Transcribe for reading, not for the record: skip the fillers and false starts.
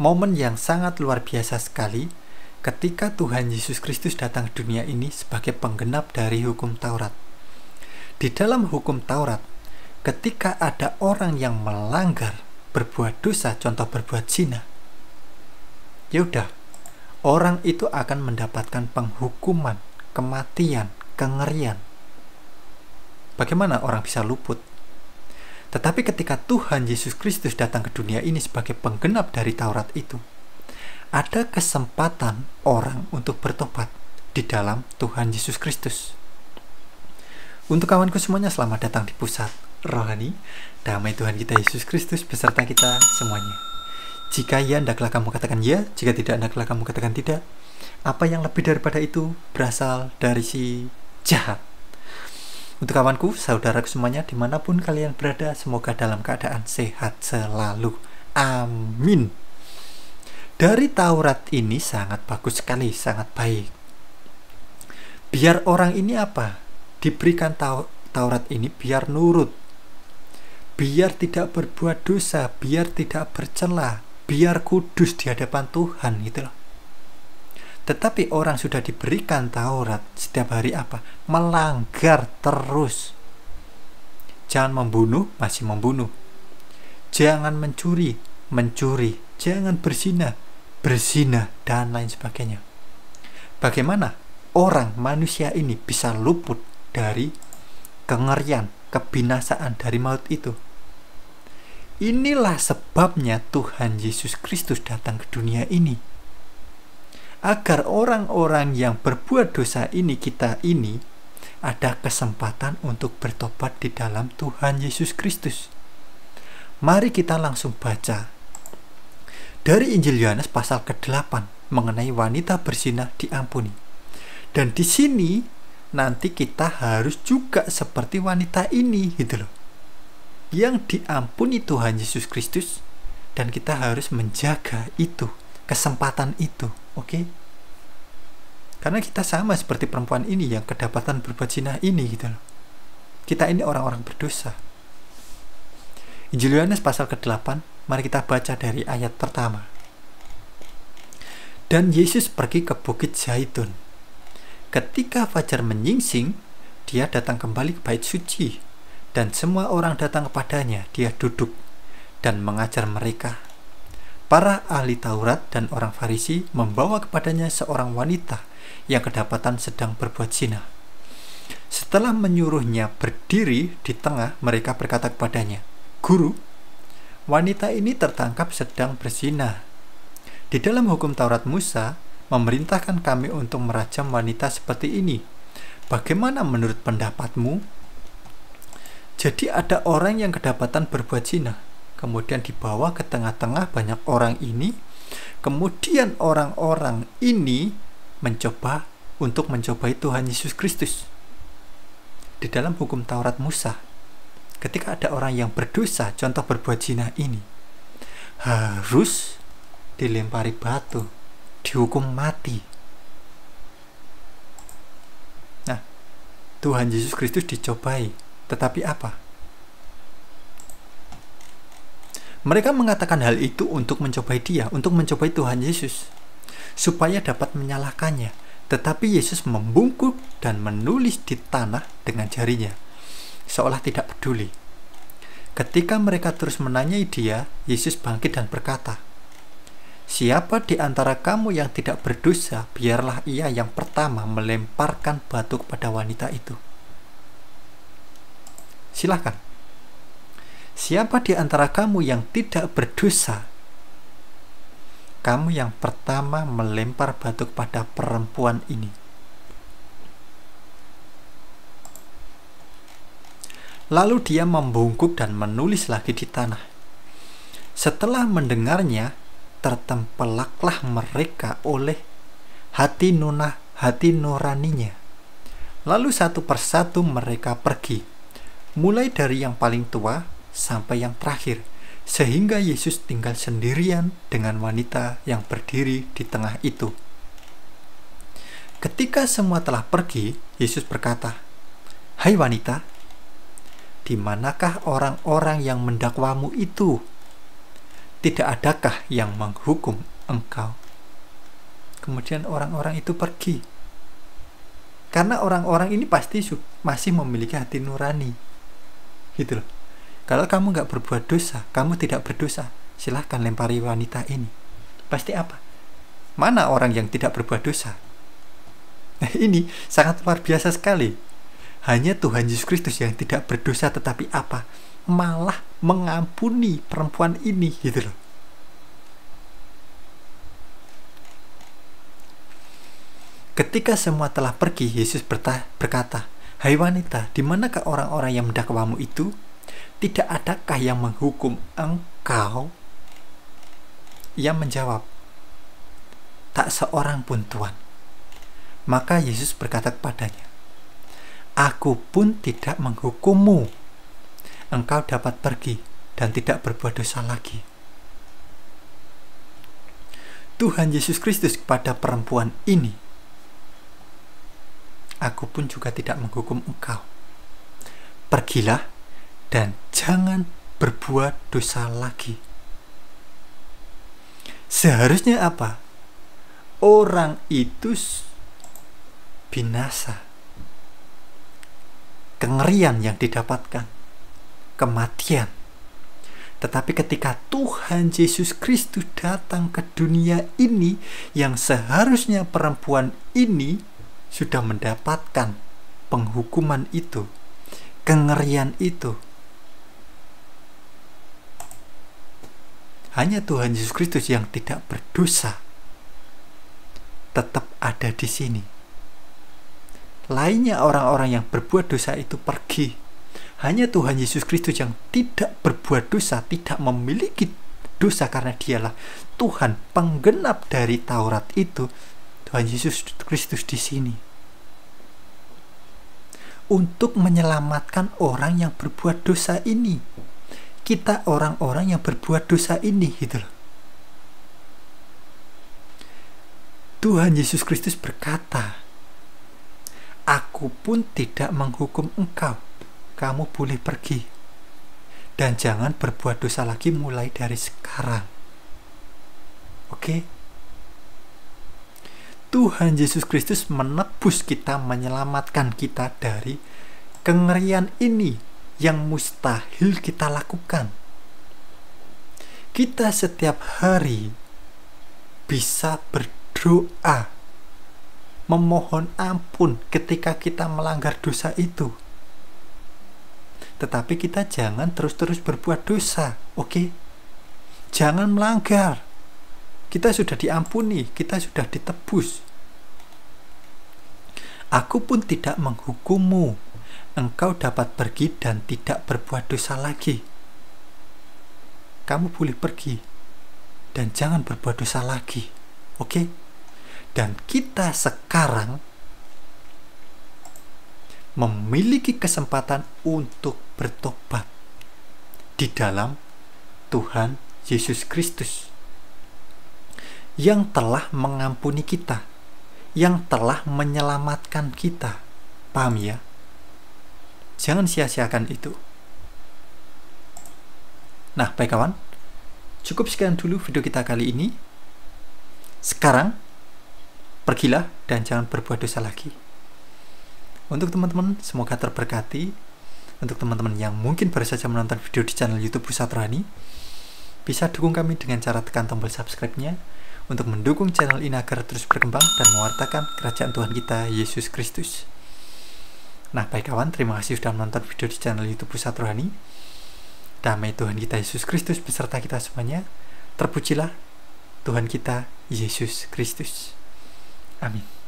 momen yang sangat luar biasa sekali ketika Tuhan Yesus Kristus datang ke dunia ini sebagai penggenap dari hukum Taurat. Di dalam hukum Taurat, ketika ada orang yang melanggar, berbuat dosa, contoh berbuat zina, ya udah, orang itu akan mendapatkan penghukuman, kematian, kengerian. Bagaimana orang bisa luput? Tetapi ketika Tuhan Yesus Kristus datang ke dunia ini sebagai penggenap dari Taurat itu, ada kesempatan orang untuk bertobat di dalam Tuhan Yesus Kristus. Untuk kawanku semuanya, selamat datang di Pusat Rohani. Damai Tuhan kita Yesus Kristus beserta kita semuanya. Jika ya, hendaklah kamu katakan ya. Jika tidak, hendaklah kamu katakan tidak. Apa yang lebih daripada itu berasal dari si jahat. Untuk kawanku, saudaraku semuanya, dimanapun kalian berada, semoga dalam keadaan sehat selalu. Amin. Dari Taurat ini sangat bagus sekali, sangat baik. Biar orang ini apa? Diberikan Taurat ini biar nurut. Biar tidak berbuat dosa, biar tidak bercela, biar kudus di hadapan Tuhan, gitu loh. Tetapi orang sudah diberikan Taurat, setiap hari apa? Melanggar terus. Jangan membunuh, masih membunuh. Jangan mencuri, mencuri. Jangan berzina, berzina, dan lain sebagainya. Bagaimana orang manusia ini bisa luput dari kengerian, kebinasaan dari maut itu? Inilah sebabnya Tuhan Yesus Kristus datang ke dunia ini. Agar orang-orang yang berbuat dosa ini, kita ini, ada kesempatan untuk bertobat di dalam Tuhan Yesus Kristus. Mari kita langsung baca dari Injil Yohanes pasal ke-8 mengenai wanita berzina diampuni. Dan di sini nanti kita harus juga seperti wanita ini, gitu loh, yang diampuni Tuhan Yesus Kristus, dan kita harus menjaga itu, kesempatan itu. Oke? Karena kita sama seperti perempuan ini yang kedapatan berbuat zina ini, gitu loh. Kita ini orang-orang berdosa. Injil Yohanes pasal ke-8, mari kita baca dari ayat pertama. Dan Yesus pergi ke Bukit Zaitun. Ketika fajar menyingsing, dia datang kembali ke bait suci, dan semua orang datang kepadanya. Dia duduk dan mengajar mereka. Para ahli Taurat dan orang Farisi membawa kepadanya seorang wanita yang kedapatan sedang berbuat zina. Setelah menyuruhnya berdiri di tengah, mereka berkata kepadanya, "Guru, wanita ini tertangkap sedang berzina. Di dalam hukum Taurat Musa memerintahkan kami untuk merajam wanita seperti ini. Bagaimana menurut pendapatmu?" Jadi ada orang yang kedapatan berbuat zina, kemudian dibawa ke tengah-tengah banyak orang ini. Kemudian orang-orang ini mencobai Tuhan Yesus Kristus. Di dalam hukum Taurat Musa, ketika ada orang yang berdosa, contoh berbuat zina ini, harus dilempari batu, dihukum mati. Nah, Tuhan Yesus Kristus dicobai, tetapi apa? Mereka mengatakan hal itu untuk mencobai dia, untuk mencobai Tuhan Yesus, supaya dapat menyalahkannya. Tetapi Yesus membungkuk dan menulis di tanah dengan jarinya, seolah tidak peduli. Ketika mereka terus menanyai dia, Yesus bangkit dan berkata, "Siapa di antara kamu yang tidak berdosa, biarlah ia yang pertama melemparkan batu kepada wanita itu." Silakan. Siapa di antara kamu yang tidak berdosa, kamu yang pertama melempar batu kepada perempuan ini. Lalu dia membungkuk dan menulis lagi di tanah. Setelah mendengarnya, tertempelaklah mereka oleh hati nuraninya. Lalu satu persatu mereka pergi, mulai dari yang paling tua sampai yang terakhir, sehingga Yesus tinggal sendirian dengan wanita yang berdiri di tengah itu. Ketika semua telah pergi, Yesus berkata, "Hai wanita, di manakah orang-orang yang mendakwamu itu? tidak adakah yang menghukum engkau? Kemudian orang-orang itu pergi. Karena orang-orang ini pasti masih memiliki hati nurani. Gitu loh. Kalau kamu nggak berbuat dosa, kamu tidak berdosa, silahkan lempari wanita ini. Pasti apa? Mana orang yang tidak berbuat dosa? Nah, ini sangat luar biasa sekali. Hanya Tuhan Yesus Kristus yang tidak berdosa, tetapi apa? Malah mengampuni perempuan ini, gitu loh. Ketika semua telah pergi, Yesus berkata, "Hai wanita, di manakah orang-orang yang mendakwamu itu? Tidak adakah yang menghukum engkau?" Ia menjawab, "Tak seorang pun, Tuhan." Maka Yesus berkata kepadanya, "Aku pun tidak menghukummu. Engkau dapat pergi dan tidak berbuat dosa lagi." Tuhan Yesus Kristus kepada perempuan ini, "Aku pun juga tidak menghukum engkau. Pergilah dan jangan berbuat dosa lagi." Seharusnya apa? Orang itu binasa. Kengerian yang didapatkan, kematian. Tetapi ketika Tuhan Yesus Kristus datang ke dunia ini, yang seharusnya perempuan ini sudah mendapatkan penghukuman itu, kengerian itu, hanya Tuhan Yesus Kristus yang tidak berdosa tetap ada di sini. Lainnya orang-orang yang berbuat dosa itu pergi. Hanya Tuhan Yesus Kristus yang tidak berbuat dosa, tidak memiliki dosa, karena dialah Tuhan penggenap dari Taurat itu. Tuhan Yesus Kristus di sini untuk menyelamatkan orang yang berbuat dosa ini. Kita orang-orang yang berbuat dosa ini, gitu loh. Tuhan Yesus Kristus berkata, "Aku pun tidak menghukum engkau. Kamu boleh pergi dan jangan berbuat dosa lagi mulai dari sekarang." Oke? Tuhan Yesus Kristus menebus kita, menyelamatkan kita dari kengerian ini yang mustahil kita lakukan. Kita setiap hari bisa berdoa, memohon ampun ketika kita melanggar dosa itu. Tetapi kita jangan terus-terus berbuat dosa, oke? Jangan melanggar. Kita sudah diampuni, kita sudah ditebus. "Aku pun tidak menghukummu. Engkau dapat pergi dan tidak berbuat dosa lagi." Kamu boleh pergi dan jangan berbuat dosa lagi, oke? Dan kita sekarang memiliki kesempatan untuk bertobat di dalam Tuhan Yesus Kristus yang telah mengampuni kita, yang telah menyelamatkan kita. Paham ya? Jangan sia-siakan itu. Nah, baik kawan, cukup sekian dulu video kita kali ini. Sekarang, pergilah dan jangan berbuat dosa lagi. Untuk teman-teman, semoga terberkati. Untuk teman-teman yang mungkin baru saja menonton video di channel YouTube Pusat Rohani, bisa dukung kami dengan cara tekan tombol subscribe-nya untuk mendukung channel ini agar terus berkembang dan mewartakan kerajaan Tuhan kita, Yesus Kristus. Nah, baik kawan, terima kasih sudah menonton video di channel YouTube Pusat Rohani. Damai Tuhan kita Yesus Kristus beserta kita semuanya. Terpujilah Tuhan kita Yesus Kristus. Amin.